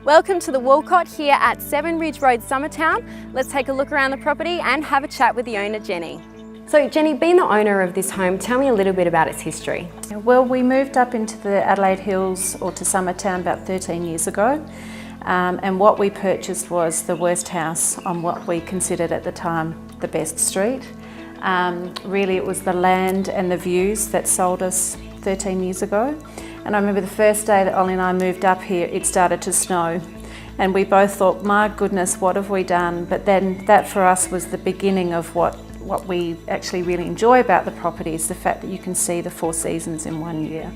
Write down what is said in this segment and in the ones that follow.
Welcome to the Walcott here at 7 Ridge Road, Summertown. Let's take a look around the property and have a chat with the owner, Jenny. So Jenny, being the owner of this home, tell me a little bit about its history. Well, we moved up into the Adelaide Hills or to Summertown about 13 years ago. And what we purchased was the worst house on what we considered at the time the best street. Really it was the land and the views that sold us 13 years ago. And I remember the first day that Ollie and I moved up here, it started to snow. And we both thought, my goodness, what have we done? But then that for us was the beginning of what we actually really enjoy about the property, is the fact that you can see the 4 seasons in 1 year.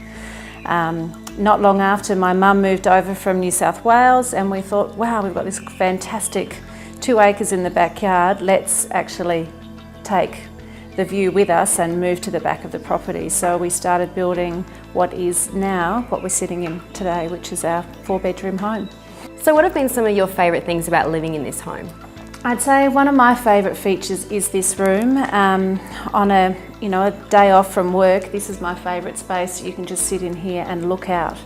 Not long after, my mum moved over from New South Wales, and we thought, wow, we've got this fantastic 2 acres in the backyard. Let's actually take the view with us and move to the back of the property. So we started building what is now what we're sitting in today, which is our 4-bedroom home. So what have been some of your favourite things about living in this home? I'd say one of my favourite features is this room. On a day off from work, this is my favourite space. You can just sit in here and look out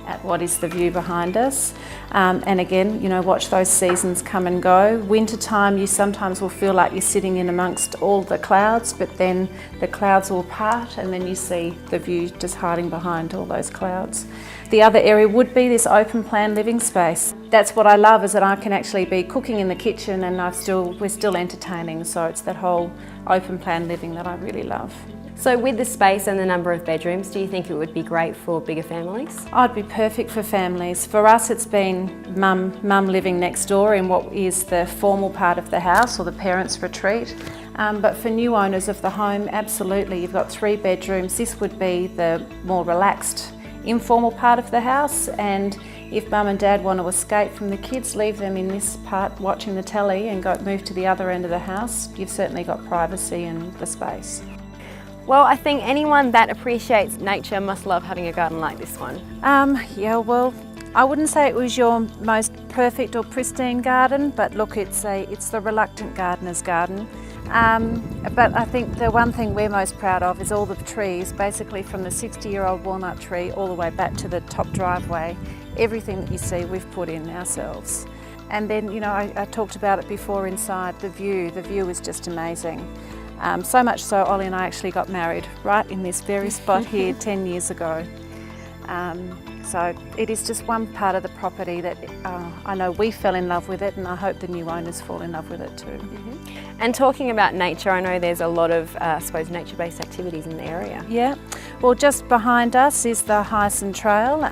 at what is the view behind us. And again, watch those seasons come and go. Winter time, you sometimes will feel like you're sitting in amongst all the clouds, but then the clouds will part and then you see the view just hiding behind all those clouds. The other area would be this open plan living space. That's what I love, is that I can actually be cooking in the kitchen and we're still entertaining. So it's that whole open plan living that I really love. So with the space and the number of bedrooms, do you think it would be great for bigger families? I'd be perfect for families. For us, it's been mum living next door in what is the formal part of the house, or the parents' retreat. But for new owners of the home, absolutely. You've got 3 bedrooms. This would be the more relaxed, informal part of the house. And if mum and dad want to escape from the kids, leave them in this part watching the telly and move to the other end of the house. You've certainly got privacy and the space. Well, I think anyone that appreciates nature must love having a garden like this one. Yeah, well, I wouldn't say it was your most perfect or pristine garden, but look, it's the reluctant gardener's garden. But I think the one thing we're most proud of is all the trees, basically from the 60-year-old walnut tree all the way back to the top driveway. Everything that you see, we've put in ourselves. And then, I talked about it before inside, the view is just amazing. So much so, Ollie and I actually got married right in this very spot here 10 years ago. So it is just one part of the property that I know we fell in love with it, and I hope the new owners fall in love with it too. And talking about nature, I know there's a lot of, nature-based activities in the area. Yeah, well, just behind us is the Hyson Trail,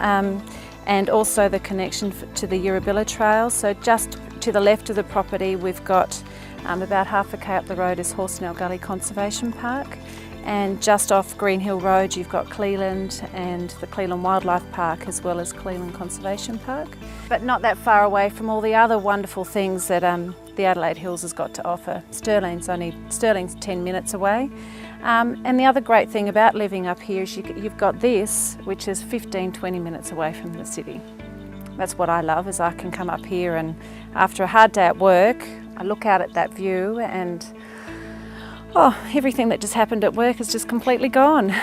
and also the connection to the Eurobilla Trail. So just to the left of the property, we've got about half a k up the road is Horsnell Gully Conservation Park, and just off Green Hill Road you've got Cleland and the Cleland Wildlife Park, as well as Cleland Conservation Park. But not that far away from all the other wonderful things that the Adelaide Hills has got to offer. Stirling's 10 minutes away. And the other great thing about living up here is you've got this, which is 15-20 minutes away from the city. That's what I love, is I can come up here and after a hard day at work, I look out at that view and everything that just happened at work is just completely gone.